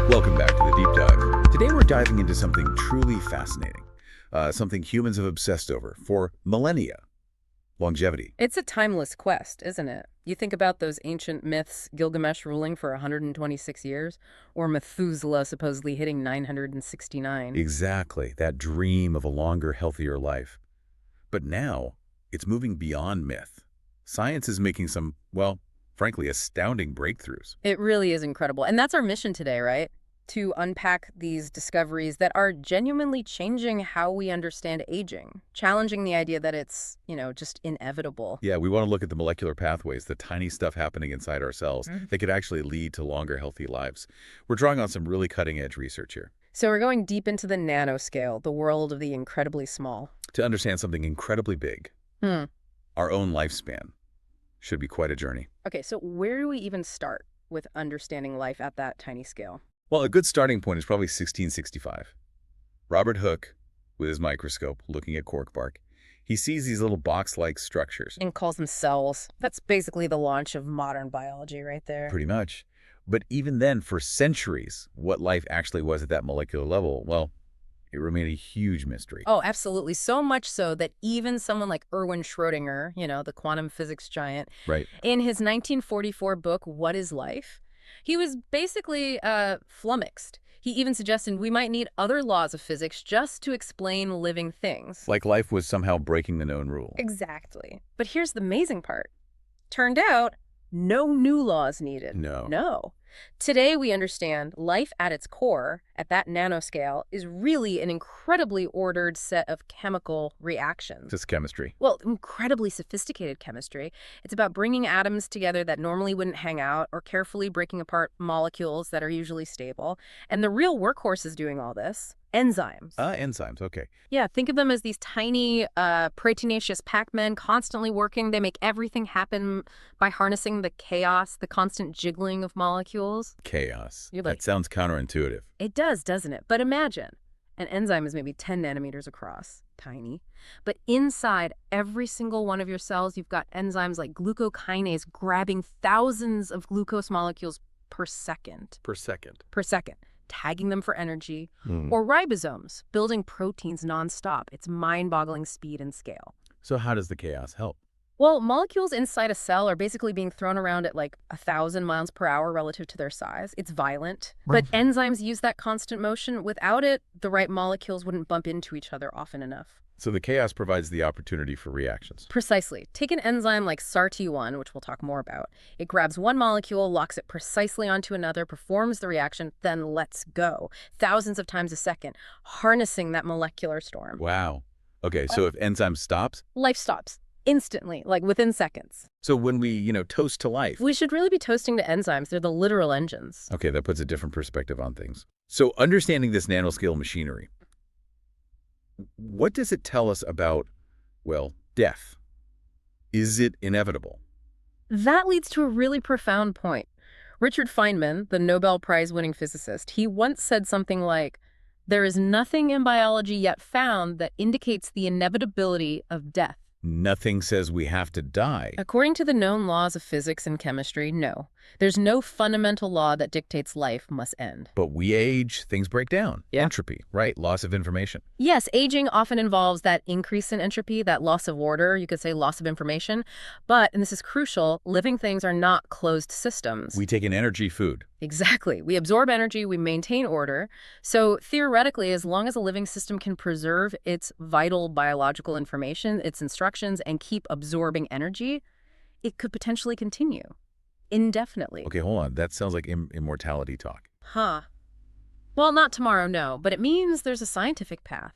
Welcome back to the Deep Dive. Today we're diving into something truly fascinating, something humans have obsessed over for millennia: longevity. It's a timeless quest, isn't it? You think about those ancient myths, Gilgamesh ruling for 126 years, or Methuselah supposedly hitting 969. Exactly, that dream of a longer, healthier life. But now, it's moving beyond myth. Science is making some, well, frankly, astounding breakthroughs. It really is incredible. And that's our mission today, right? To unpack these discoveries that are genuinely changing how we understand aging, challenging the idea that it's, just inevitable. Yeah, we want to look at the molecular pathways, the tiny stuff happening inside our cells that could actually lead to longer, healthy lives. We're drawing on some really cutting-edge research here So we're going deep into the nanoscale, the world of the incredibly small. to understand something incredibly big. Our own lifespan should be quite a journey. Okay, so where do we even start with understanding life at that tiny scale? Well, a good starting point is probably 1665. Robert Hooke, with his microscope, looking at cork bark, he sees these little box-like structures. And calls them cells. That's basically the launch of modern biology right there. Pretty much. But even then, for centuries, what life actually was at that molecular level, well, it remained a huge mystery. Oh, absolutely. So much so that even someone like Erwin Schrödinger, the quantum physics giant, Right. in his 1944 book, What is Life? He was basically flummoxed. He even suggested we might need other laws of physics just to explain living things. Like life was somehow breaking the known rule. Exactly. But here's the amazing part. Turned out, no new laws needed. No. Today we understand life at its core, at that nanoscale, is really an incredibly ordered set of chemical reactions. Just chemistry. Well, incredibly sophisticated chemistry. It's about bringing atoms together that normally wouldn't hang out, or carefully breaking apart molecules that are usually stable. And the real workhorse is doing all this. Enzymes. Enzymes, okay. Yeah, think of them as these tiny, proteinaceous Pac-Men constantly working. They make everything happen by harnessing the chaos, the constant jiggling of molecules. Chaos. You're like, that sounds counterintuitive. It does, doesn't it? But imagine, an enzyme is maybe 10 nanometers across, tiny. But inside every single one of your cells, you've got enzymes like glucokinase grabbing thousands of glucose molecules per second. Per second. Tagging them for energy, or ribosomes, building proteins nonstop. It's mind-boggling speed and scale. So how does the chaos help? Well, molecules inside a cell are basically being thrown around at like 1,000 miles per hour relative to their size. It's violent. But enzymes use that constant motion. Without it, the right molecules wouldn't bump into each other often enough. So the chaos provides the opportunity for reactions. Precisely. Take an enzyme like SART1, which we'll talk more about. It grabs one molecule, locks it precisely onto another, performs the reaction, then lets go, thousands of times a second, harnessing that molecular storm. Wow. Okay, so if enzyme stops? Life stops. Instantly, like within seconds. So when we, toast to life. We should really be toasting to enzymes. They're the literal engines. Okay, that puts a different perspective on things. So understanding this nanoscale machinery, what does it tell us about, well, death? Is it inevitable? That leads to a really profound point. Richard Feynman, the Nobel Prize-winning physicist, he once said something like, "There is nothing in biology yet found that indicates the inevitability of death." Nothing says we have to die. According to the known laws of physics and chemistry, no. There's no fundamental law that dictates life must end. But we age, things break down. Yeah. Entropy, right? Loss of information. Yes, aging often involves that increase in entropy, that loss of order, you could say loss of information. But, and this is crucial, living things are not closed systems. We take in energy, food. Exactly. We absorb energy, we maintain order. So theoretically, as long as a living system can preserve its vital biological information, its instructions, and keep absorbing energy, it could potentially continue indefinitely. Okay, hold on. That sounds like immortality talk. Huh. Well, not tomorrow, no, but it means there's a scientific path.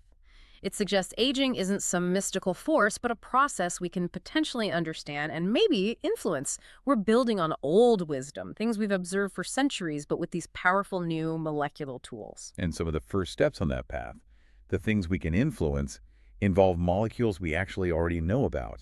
It suggests aging isn't some mystical force, but a process we can potentially understand and maybe influence. We're building on old wisdom, things we've observed for centuries, but with these powerful new molecular tools. And some of the first steps on that path, the things we can influence, involve molecules we actually already know about.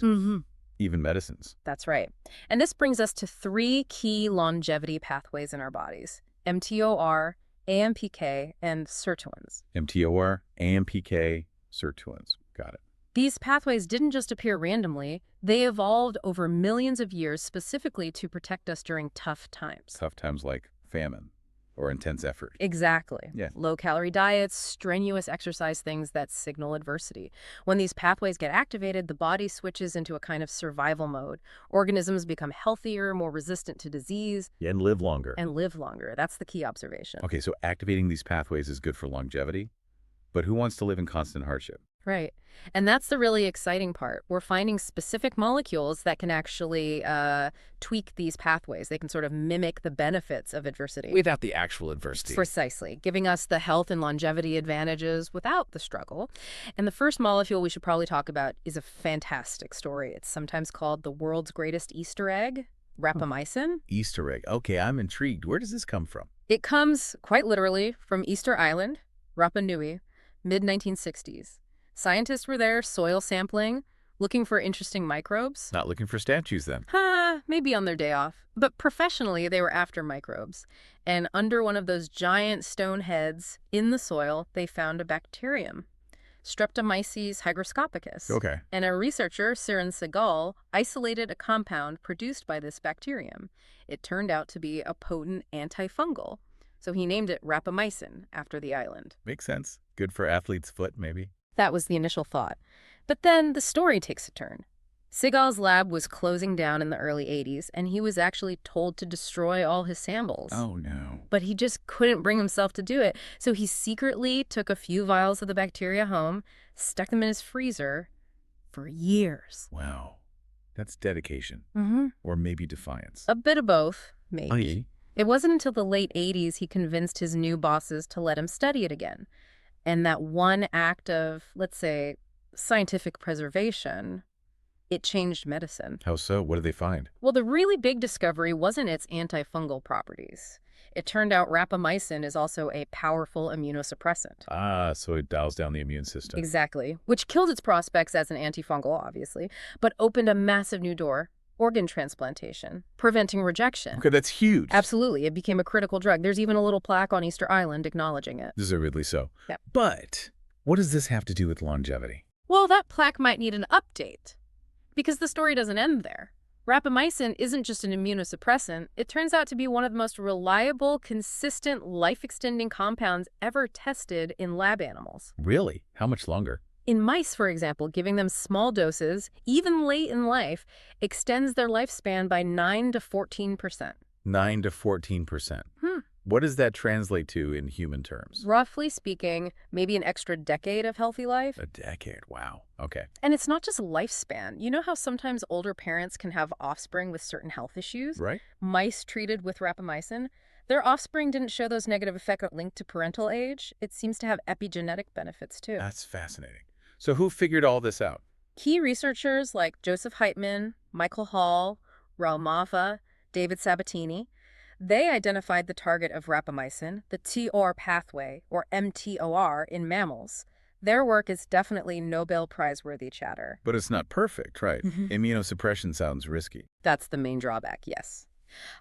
Even medicines. That's right. And this brings us to 3 key longevity pathways in our bodies: mTOR, AMPK, and sirtuins. mTOR, AMPK, sirtuins. Got it. These pathways didn't just appear randomly. They evolved over millions of years specifically to protect us during tough times. Tough times like famine or intense effort. Exactly. Yeah. Low-calorie diets, strenuous exercise, things that signal adversity. When these pathways get activated, the body switches into a kind of survival mode. Organisms become healthier, more resistant to disease, And live longer. and live longer. That's the key observation. Okay, so activating these pathways is good for longevity, but who wants to live in constant hardship? Right. And that's the really exciting part. We're finding specific molecules that can actually tweak these pathways. They can sort of mimic the benefits of adversity. Without the actual adversity. Precisely, giving us the health and longevity advantages without the struggle. And the first molecule we should probably talk about is a fantastic story. It's sometimes called the world's greatest Easter egg, rapamycin. Easter egg. Okay, I'm intrigued. Where does this come from? It comes, quite literally, from Easter Island, Rapa Nui, mid-1960s. Scientists were there soil sampling, looking for interesting microbes. Not looking for statues then. Maybe on their day off. But professionally, they were after microbes. And under one of those giant stone heads in the soil, they found a bacterium, Streptomyces hygroscopicus. Okay. And a researcher, Siren Segal, isolated a compound produced by this bacterium. It turned out to be a potent antifungal. So he named it rapamycin after the island. Makes sense. Good for athlete's foot, maybe. That was the initial thought. But then the story takes a turn. Segal's lab was closing down in the early 80s, and he was actually told to destroy all his samples. Oh, no. But he just couldn't bring himself to do it. So he secretly took a few vials of the bacteria home, stuck them in his freezer for years. Wow. That's dedication. Mm-hmm. Or maybe defiance. A bit of both, maybe. Aye. It wasn't until the late 80s he convinced his new bosses to let him study it again. And that one act of, let's say, scientific preservation, it changed medicine. How so? What did they find? Well, the really big discovery wasn't its antifungal properties. It turned out rapamycin is also a powerful immunosuppressant. Ah, so it dials down the immune system. Exactly. Which killed its prospects as an antifungal, obviously, but opened a massive new door. Organ transplantation, preventing rejection. Okay, that's huge. Absolutely. It became a critical drug. There's even a little plaque on Easter Island acknowledging it. Deservedly so. Yeah. But what does this have to do with longevity? Well, that plaque might need an update because the story doesn't end there. Rapamycin isn't just an immunosuppressant. It turns out to be one of the most reliable, consistent, life-extending compounds ever tested in lab animals. Really? How much longer? In mice, for example, giving them small doses, even late in life, extends their lifespan by 9 to 14%. 9 to 14%. What does that translate to in human terms? Roughly speaking, maybe an extra decade of healthy life. A decade. Wow. Okay. And it's not just lifespan. You know how sometimes older parents can have offspring with certain health issues? Right. Mice treated with rapamycin, their offspring didn't show those negative effects linked to parental age. It seems to have epigenetic benefits, too. That's fascinating. So who figured all this out? Key researchers like Joseph Heitman, Michael Hall, Raul Mava, David Sabatini, they identified the target of rapamycin, the TOR pathway, or mTOR, in mammals. Their work is definitely Nobel Prize-worthy chatter. But it's not perfect, right? Immunosuppression sounds risky. That's the main drawback, yes.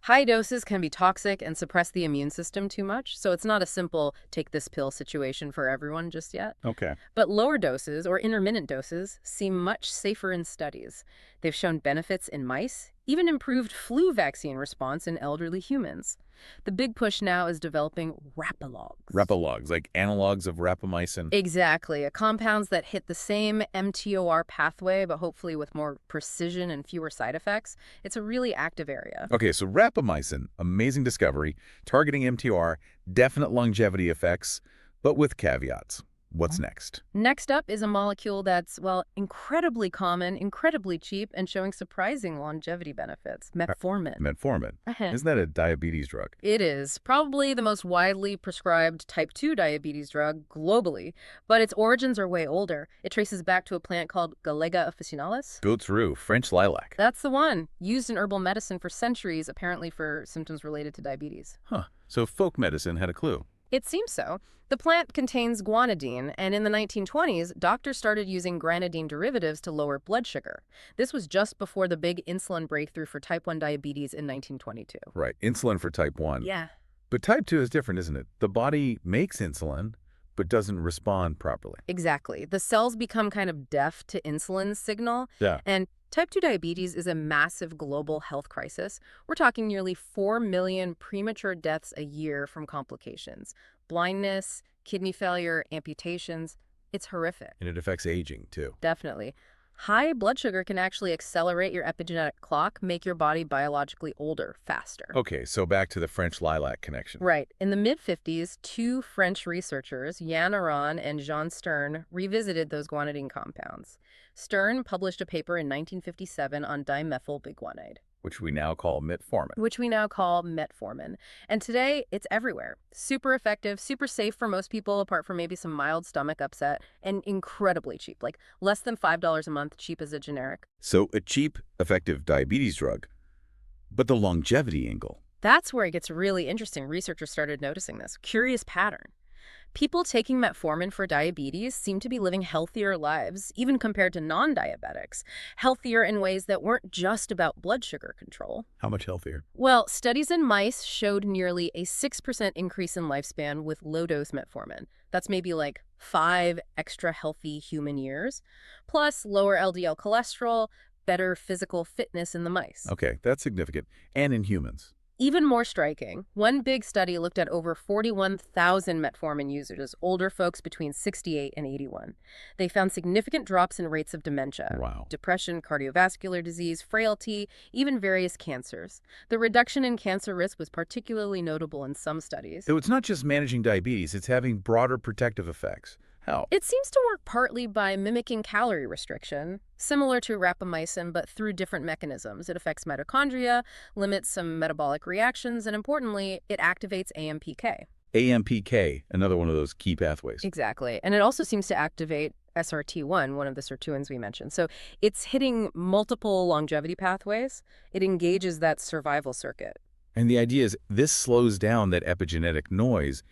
High doses can be toxic and suppress the immune system too much, so it's not a simple take this pill situation for everyone just yet. Okay. But lower doses or intermittent doses seem much safer in studies. They've shown benefits in mice, even improved flu vaccine response in elderly humans. The big push now is developing rapalogs. Rapalogs, like analogs of rapamycin. Exactly, compounds that hit the same mTOR pathway, but hopefully with more precision and fewer side effects. It's a really active area. Okay, so rapamycin, amazing discovery, targeting mTOR, definite longevity effects, but with caveats. What's next? Next up is a molecule that's, well, incredibly common, incredibly cheap, and showing surprising longevity benefits. Metformin. Metformin. Isn't that a diabetes drug? It is. Probably the most widely prescribed type 2 diabetes drug globally, but its origins are way older. It traces back to a plant called Galega officinalis. Go through. French lilac. That's the one. Used in herbal medicine for centuries, apparently for symptoms related to diabetes. Huh. So folk medicine had a clue. It seems so. The plant contains guanidine, and in the 1920s, doctors started using granadine derivatives to lower blood sugar. This was just before the big insulin breakthrough for type 1 diabetes in 1922. Right, insulin for type 1. Yeah. But type 2 is different, isn't it? The body makes insulin, but doesn't respond properly. Exactly. The cells become kind of deaf to insulin's signal. Yeah. And Type 2 diabetes is a massive global health crisis. We're talking nearly 4 million premature deaths a year from complications. Blindness, kidney failure, amputations. It's horrific. And it affects aging, too. Definitely. High blood sugar can actually accelerate your epigenetic clock, make your body biologically older faster. Okay, so back to the French lilac connection. Right. In the mid-50s, two French researchers, Yann Aron and Jean Stern, revisited those guanidine compounds. Stern published a paper in 1957 on dimethylbiguanide, Which we now call metformin. And today, it's everywhere. Super effective, super safe for most people, apart from maybe some mild stomach upset, and incredibly cheap, like less than $5 a month, cheap as a generic. So a cheap, effective diabetes drug, but the longevity angle. That's where it gets really interesting. Researchers started noticing this curious pattern. People taking metformin for diabetes seem to be living healthier lives, even compared to non-diabetics, healthier in ways that weren't just about blood sugar control. How much healthier? Well, studies in mice showed nearly a 6% increase in lifespan with low-dose metformin. That's maybe like 5 extra healthy human years, plus lower LDL cholesterol, better physical fitness in the mice. Okay, that's significant. And in humans. Even more striking, one big study looked at over 41,000 metformin users, older folks between 68 and 81. They found significant drops in rates of dementia, Wow. depression, cardiovascular disease, frailty, even various cancers. The reduction in cancer risk was particularly notable in some studies. So it's not just managing diabetes, it's having broader protective effects. How? It seems to work partly by mimicking calorie restriction, similar to rapamycin, but through different mechanisms. It affects mitochondria, limits some metabolic reactions, and importantly, it activates AMPK. AMPK, another one of those key pathways. Exactly. And it also seems to activate SRT1, one of the sirtuins we mentioned. So it's hitting multiple longevity pathways. It engages that survival circuit. And the idea is this slows down that epigenetic noise,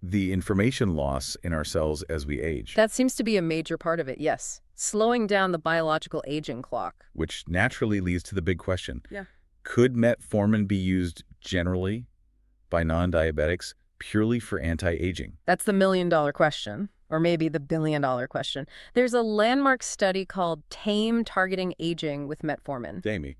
the information loss in our cells as we age. That seems to be a major part of it, yes. Slowing down the biological aging clock. Which naturally leads to the big question. Yeah. Could metformin be used generally by non-diabetics purely for anti-aging? That's the million-dollar question, or maybe the billion-dollar question. There's a landmark study called TAME Targeting Aging with Metformin, Jamie.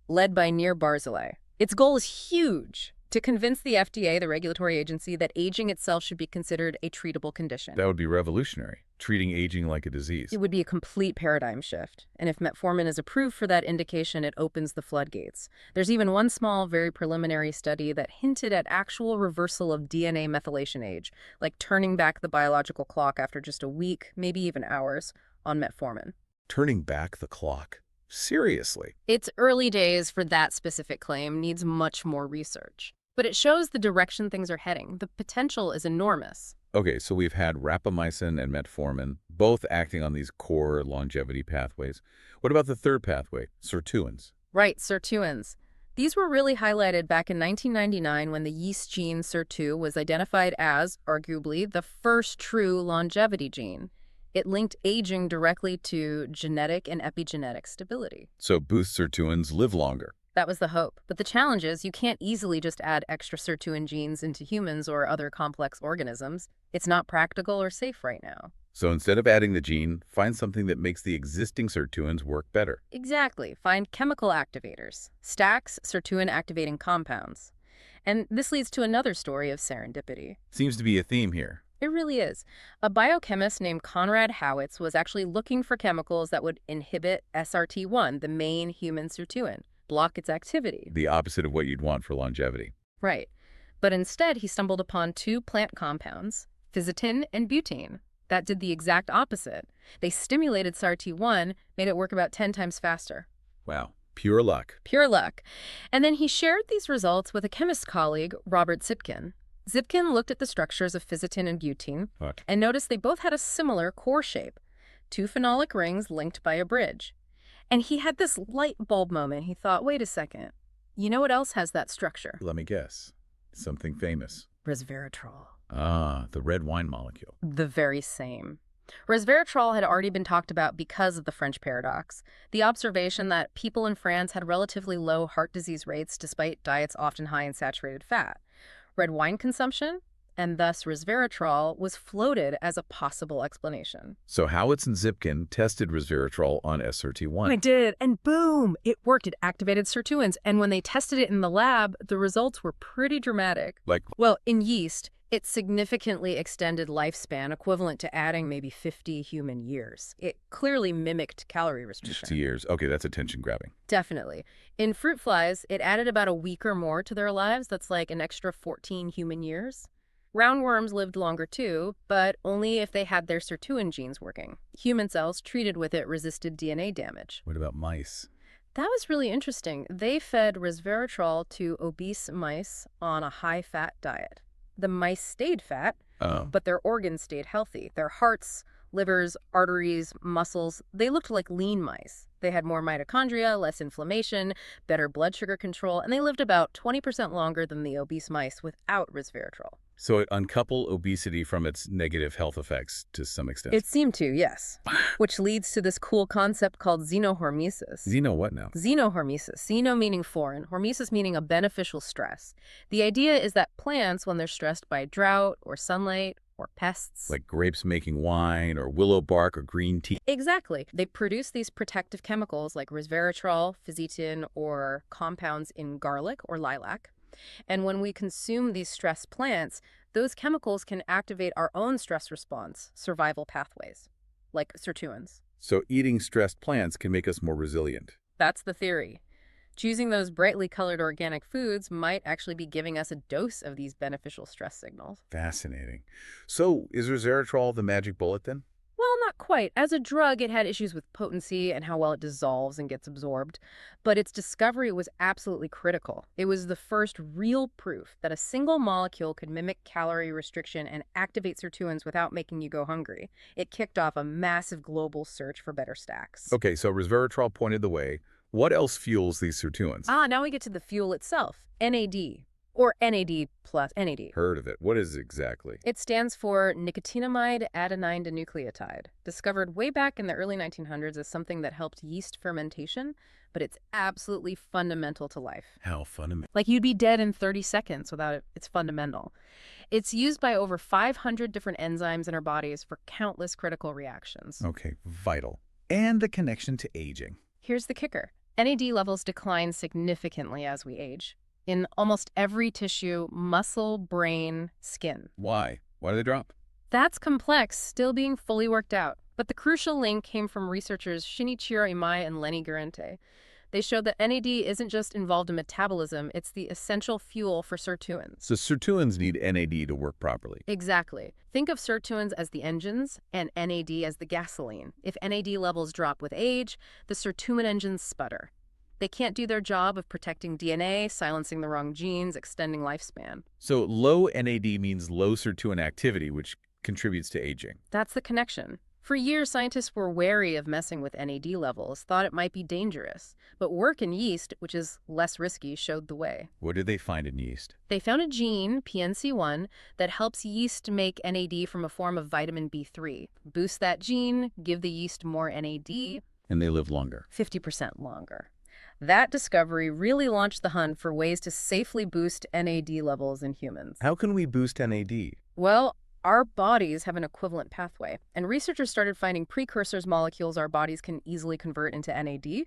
led by Nir Barzilay. Its goal is huge: to convince the FDA, the regulatory agency, that aging itself should be considered a treatable condition. That would be revolutionary, treating aging like a disease. It would be a complete paradigm shift. And if metformin is approved for that indication, it opens the floodgates. There's even one small, very preliminary study that hinted at actual reversal of DNA methylation age, like turning back the biological clock after just a week, maybe even hours, on metformin. Turning back the clock? Seriously? It's early days for that specific claim, needs much more research. But it shows the direction things are heading. The potential is enormous. Okay, so we've had rapamycin and metformin, both acting on these core longevity pathways. What about the third pathway, sirtuins? Right, sirtuins. These were really highlighted back in 1999 when the yeast gene sirtu was identified as, arguably, the first true longevity gene. It linked aging directly to genetic and epigenetic stability. So boost sirtuins live longer. That was the hope. But the challenge is you can't easily just add extra sirtuin genes into humans or other complex organisms. It's not practical or safe right now. So instead of adding the gene, find something that makes the existing sirtuins work better. Exactly. Find chemical activators, stacks sirtuin activating compounds. And this leads to another story of serendipity. Seems to be a theme here. It really is. A biochemist named Konrad Howitz was actually looking for chemicals that would inhibit SRT1, the main human sirtuin, block its activity. The opposite of what you'd want for longevity. Right. But instead, he stumbled upon two plant compounds, fisetin and butane, that did the exact opposite. They stimulated SRT1, made it work about 10 times faster. Wow. Pure luck. Pure luck. And then he shared these results with a chemist colleague, Robert Zipkin. Zipkin looked at the structures of fisetin and butane and noticed they both had a similar core shape, two phenolic rings linked by a bridge. And he had this light bulb moment. He thought, wait a second, you know what else has that structure? Let me guess. Something famous. Resveratrol. Ah, the red wine molecule. The very same. Resveratrol had already been talked about because of the French paradox, the observation that people in France had relatively low heart disease rates despite diets often high in saturated fat. Red wine consumption and thus resveratrol was floated as a possible explanation. So Howitz and Zipkin tested resveratrol on I SRT1. did, and boom, it worked. It activated sirtuins, and when they tested it in the lab, the results were pretty dramatic. Like, Well, in yeast, it significantly extended lifespan, equivalent to adding maybe 50 human years. It clearly mimicked calorie restriction. 2 years. Okay, that's attention-grabbing. Definitely. In fruit flies, it added about a week or more to their lives. That's like an extra 14 human years. Roundworms lived longer too, but only if they had their sirtuin genes working. Human cells treated with it resisted DNA damage. What about mice? That was really interesting. They fed resveratrol to obese mice on a high-fat diet. The mice stayed fat, Oh, but their organs stayed healthy. Their hearts, livers, arteries, muscles, they looked like lean mice. They had more mitochondria, less inflammation, better blood sugar control, and they lived about 20% longer than the obese mice without resveratrol. so it uncoupled obesity from its negative health effects to some extent. It seemed to, yes. Which leads to this cool concept called xenohormesis. Xeno what now? Xenohormesis. Xeno meaning foreign, hormesis meaning a beneficial stress. The idea is that plants, when they're stressed by drought or sunlight or pests, Like grapes making wine or willow bark or green tea. exactly. They produce these protective chemicals like resveratrol, fisetin, or compounds in garlic or lilac. And when we consume these stress plants, those chemicals can activate our own stress response, survival pathways, like sirtuins. So eating stressed plants can make us more resilient. That's the theory. Choosing those brightly colored organic foods might actually be giving us a dose of these beneficial stress signals. Fascinating. So is resveratrol the magic bullet then? Well, not quite. As a drug, it had issues with potency and how well it dissolves and gets absorbed. But its discovery was absolutely critical. It was the first real proof that a single molecule could mimic calorie restriction and activate sirtuins without making you go hungry. It kicked off a massive global search for better stacks. Okay, so resveratrol pointed the way. What else fuels these sirtuins? Now we get to the fuel itself, NAD, or NAD plus NAD. Heard of it. What is it exactly? It stands for nicotinamide adenine dinucleotide, discovered way back in the early 1900s as something that helped yeast fermentation, but it's absolutely fundamental to life. How fundamental. Like you'd be dead in 30 seconds without it. It's fundamental. It's used by over 500 different enzymes in our bodies for countless critical reactions. Okay, vital. And the connection to aging. Here's the kicker. NAD levels decline significantly as we age. In almost every tissue, muscle, brain, skin. Why? Why do they drop? That's complex, still being fully worked out. But the crucial link came from researchers Shinichiro Imai and Lenny Guarente. They showed that NAD isn't just involved in metabolism, it's the essential fuel for sirtuins. So sirtuins need NAD to work properly. Exactly. Think of sirtuins as the engines and NAD as the gasoline. If NAD levels drop with age, the sirtuin engines sputter. They can't do their job of protecting DNA, silencing the wrong genes, extending lifespan. So low NAD means low sirtuin activity, which contributes to aging. That's the connection. For years, scientists were wary of messing with NAD levels, thought it might be dangerous. But work in yeast, which is less risky, showed the way. What did they find in yeast? They found a gene, PNC1, that helps yeast make NAD from a form of vitamin B3. Boost that gene, give the yeast more NAD, And they live longer. 50% longer. That discovery really launched the hunt for ways to safely boost NAD levels in humans. How can we boost NAD? Well, our bodies have an equivalent pathway, and researchers started finding precursors molecules our bodies can easily convert into NAD.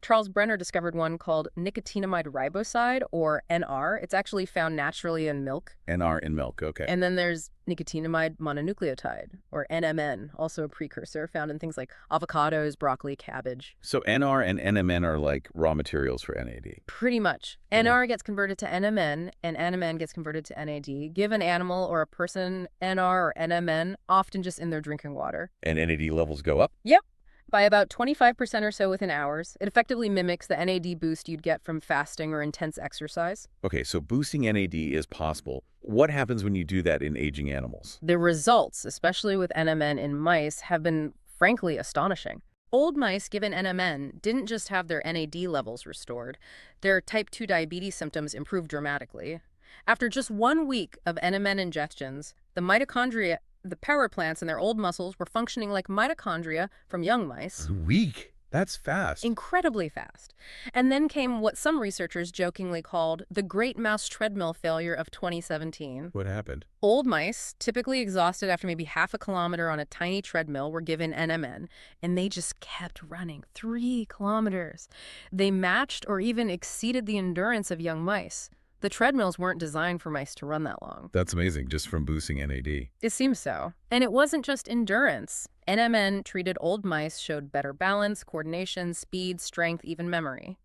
Charles Brenner discovered one called nicotinamide riboside, or NR. It's actually found naturally in milk. NR in milk, okay. And then there's nicotinamide mononucleotide, or NMN, also a precursor found in things like avocados, broccoli, cabbage. So NR and NMN are like raw materials for NAD. Pretty much. NR gets converted to NMN, and NMN gets converted to NAD. Give an animal or a person NR or NMN, often just in their drinking water. And NAD levels go up? Yep. By about 25% or so within hours. It effectively mimics the NAD boost you'd get from fasting or intense exercise. Okay, so boosting NAD is possible. What happens when you do that in aging animals? The results, especially with NMN in mice, have been frankly astonishing. Old mice given NMN didn't just have their NAD levels restored. Their type 2 diabetes symptoms improved dramatically. After just 1 week of NMN injections, the power plants in their old muscles were functioning like mitochondria from young mice. A week? That's fast. Incredibly fast. And then came what some researchers jokingly called the Great Mouse Treadmill Failure of 2017. What happened? Old mice, typically exhausted after maybe half a kilometer on a tiny treadmill, were given NMN, and they just kept running 3 kilometers. They matched or even exceeded the endurance of young mice. The treadmills weren't designed for mice to run that long. That's amazing, just from boosting NAD. It seems so. And it wasn't just endurance. NMN-treated old mice showed better balance, coordination, speed, strength, even memory.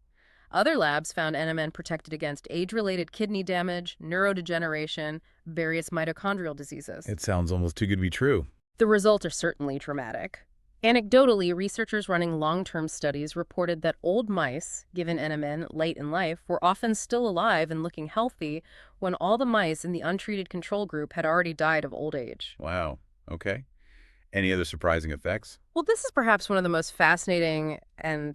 Other labs found NMN protected against age-related kidney damage, neurodegeneration, various mitochondrial diseases. It sounds almost too good to be true. The results are certainly dramatic. Anecdotally, researchers running long-term studies reported that old mice, given NMN late in life, were often still alive and looking healthy when all the mice in the untreated control group had already died of old age. Wow. Okay. Any other surprising effects? Well, this is perhaps one of the most fascinating and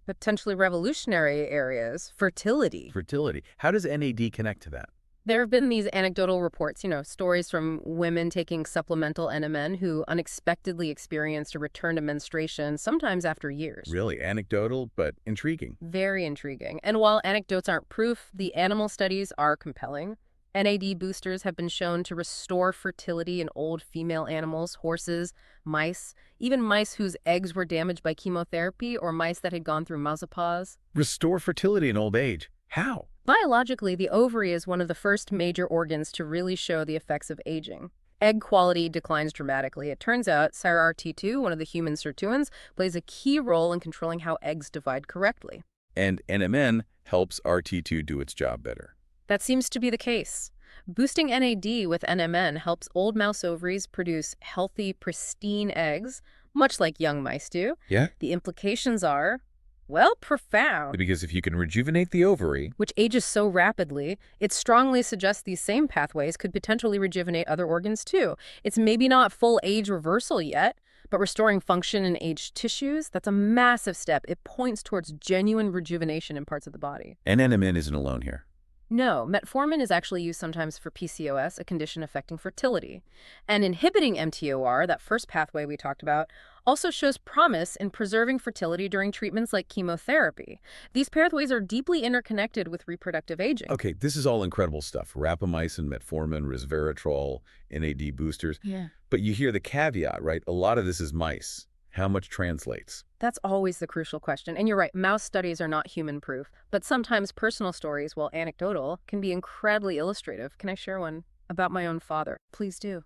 potentially revolutionary areas, fertility. Fertility. How does NAD connect to that? There have been these anecdotal reports, stories from women taking supplemental NMN who unexpectedly experienced a return to menstruation, sometimes after years. Really anecdotal, but intriguing. Very intriguing. And while anecdotes aren't proof, the animal studies are compelling. NAD boosters have been shown to restore fertility in old female animals, horses, mice, even mice whose eggs were damaged by chemotherapy or mice that had gone through menopause. Restore fertility in old age. How? Biologically, the ovary is one of the first major organs to really show the effects of aging. Egg quality declines dramatically. It turns out SIRT2, one of the human sirtuins, plays a key role in controlling how eggs divide correctly. And NMN helps RT2 do its job better. That seems to be the case. Boosting NAD with NMN helps old mouse ovaries produce healthy, pristine eggs, much like young mice do. Yeah? The implications are, well, profound. Because if you can rejuvenate the ovary, Which ages so rapidly, it strongly suggests these same pathways could potentially rejuvenate other organs too. It's maybe not full age reversal yet, but restoring function in aged tissues, that's a massive step. It points towards genuine rejuvenation in parts of the body. and NMN isn't alone here. No, metformin is actually used sometimes for PCOS, a condition affecting fertility. And inhibiting mTOR, that first pathway we talked about, also shows promise in preserving fertility during treatments like chemotherapy. These pathways are deeply interconnected with reproductive aging. Okay, this is all incredible stuff. Rapamycin, metformin, resveratrol, NAD boosters. Yeah. But you hear the caveat, right? A lot of this is mice. How much translates? That's always the crucial question. And you're right, mouse studies are not human proof. But sometimes personal stories, while anecdotal, can be incredibly illustrative. Can I share one about my own father? Please do.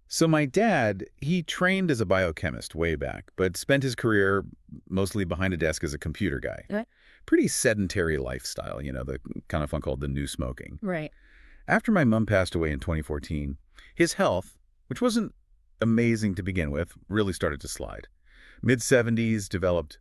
So my dad, he trained as a biochemist way back, but spent his career mostly behind a desk as a computer guy. Okay. Pretty sedentary lifestyle, the kind of fun called the new smoking. Right. After my mom passed away in 2014, his health, which wasn't amazing to begin with, really started to slide. Mid-70s, developed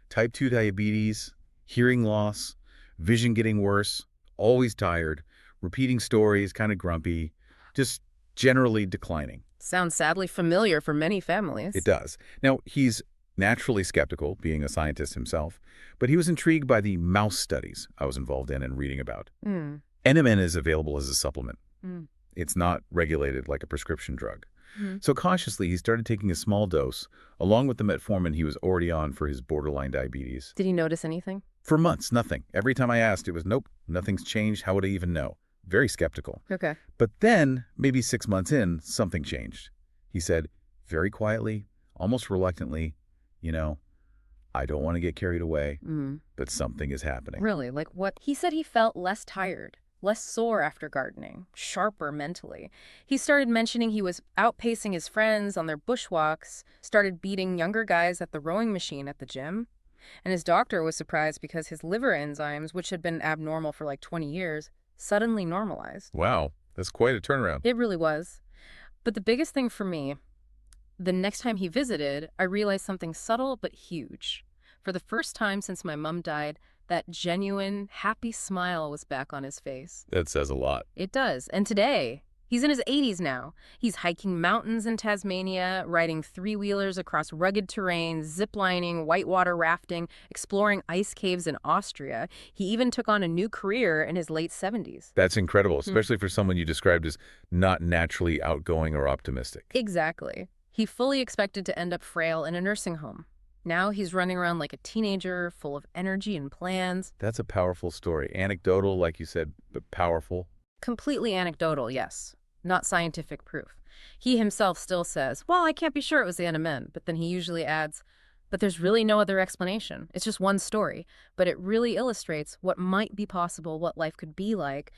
type 2 diabetes, hearing loss, vision getting worse, always tired, repeating stories, kind of grumpy, just generally declining. Sounds sadly familiar for many families. It does. Now, he's naturally skeptical, being a scientist himself, but he was intrigued by the mouse studies I was involved in and reading about. Mm. NMN is available as a supplement. Mm. It's not regulated like a prescription drug. Mm. So cautiously, he started taking a small dose, along with the metformin he was already on for his borderline diabetes. Did he notice anything? For months, nothing. Every time I asked, it was, nope, nothing's changed. How would I even know? Very skeptical. Okay. But then, maybe 6 months in, something changed. He said, very quietly, almost reluctantly, I don't want to get carried away, but something is happening. Really? Like what? He said he felt less tired, less sore after gardening, sharper mentally. He started mentioning he was outpacing his friends on their bushwalks, started beating younger guys at the rowing machine at the gym. And his doctor was surprised because his liver enzymes, which had been abnormal for like 20 years, suddenly normalized. Wow, that's quite a turnaround. It really was. But the biggest thing for me, the next time he visited, I realized something subtle but huge. For the first time since my mom died, that genuine, happy smile was back on his face. That says a lot. It does. And today, he's in his 80s now. He's hiking mountains in Tasmania, riding three-wheelers across rugged terrain, ziplining, whitewater rafting, exploring ice caves in Austria. He even took on a new career in his late 70s. That's incredible, especially for someone you described as not naturally outgoing or optimistic. Exactly. He fully expected to end up frail in a nursing home. Now he's running around like a teenager, full of energy and plans. That's a powerful story. Anecdotal, like you said, but powerful. Completely anecdotal, yes. Not scientific proof. He himself still says, well, I can't be sure it was the NMN, but then he usually adds, but there's really no other explanation. It's just one story, but it really illustrates what might be possible, what life could be like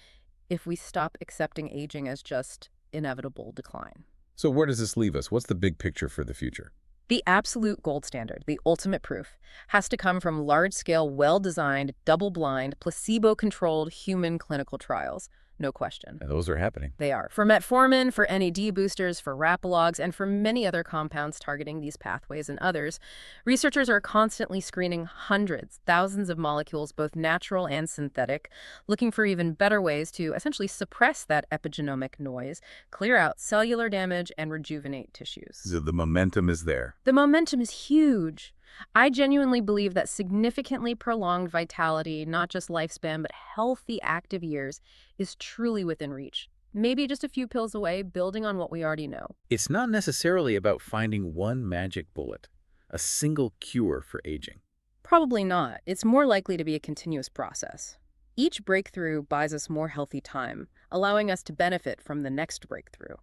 if we stop accepting aging as just inevitable decline. So where does this leave us? What's the big picture for the future? The absolute gold standard, the ultimate proof, has to come from large-scale, well-designed, double-blind, placebo-controlled human clinical trials. No question. And those are happening. They are. For metformin, for NAD boosters, for rapalogs, and for many other compounds targeting these pathways and others, researchers are constantly screening hundreds, thousands of molecules, both natural and synthetic, looking for even better ways to essentially suppress that epigenomic noise, clear out cellular damage, and rejuvenate tissues. So the momentum is there. The momentum is huge. I genuinely believe that significantly prolonged vitality, not just lifespan, but healthy active years, is truly within reach. Maybe just a few pills away, building on what we already know. It's not necessarily about finding one magic bullet, a single cure for aging. Probably not. It's more likely to be a continuous process. Each breakthrough buys us more healthy time, allowing us to benefit from the next breakthrough.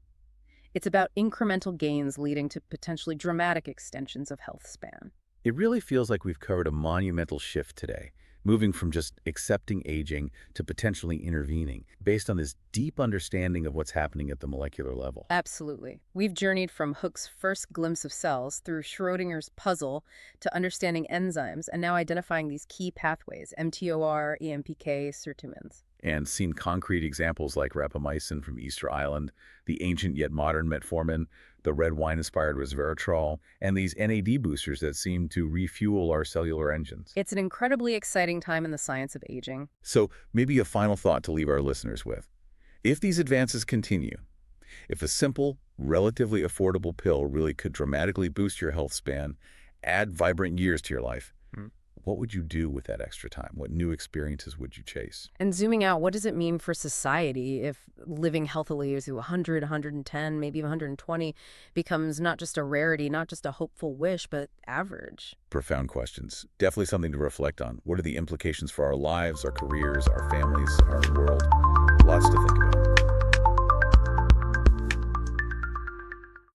It's about incremental gains leading to potentially dramatic extensions of health span. It really feels like we've covered a monumental shift today, moving from just accepting aging to potentially intervening, based on this deep understanding of what's happening at the molecular level. Absolutely. We've journeyed from Hooke's first glimpse of cells through Schrodinger's puzzle to understanding enzymes and now identifying these key pathways, mTOR, EMPK, sirtuins. And seen concrete examples like rapamycin from Easter Island, the ancient yet modern metformin, the red wine-inspired resveratrol, and these NAD boosters that seem to refuel our cellular engines. It's an incredibly exciting time in the science of aging. So maybe a final thought to leave our listeners with. If these advances continue, if a simple, relatively affordable pill really could dramatically boost your health span, add vibrant years to your life, what would you do with that extra time? What new experiences would you chase? And zooming out, what does it mean for society if living healthily to 100, 110, maybe 120 becomes not just a rarity, not just a hopeful wish, but average? Profound questions. Definitely something to reflect on. What are the implications for our lives, our careers, our families, our world?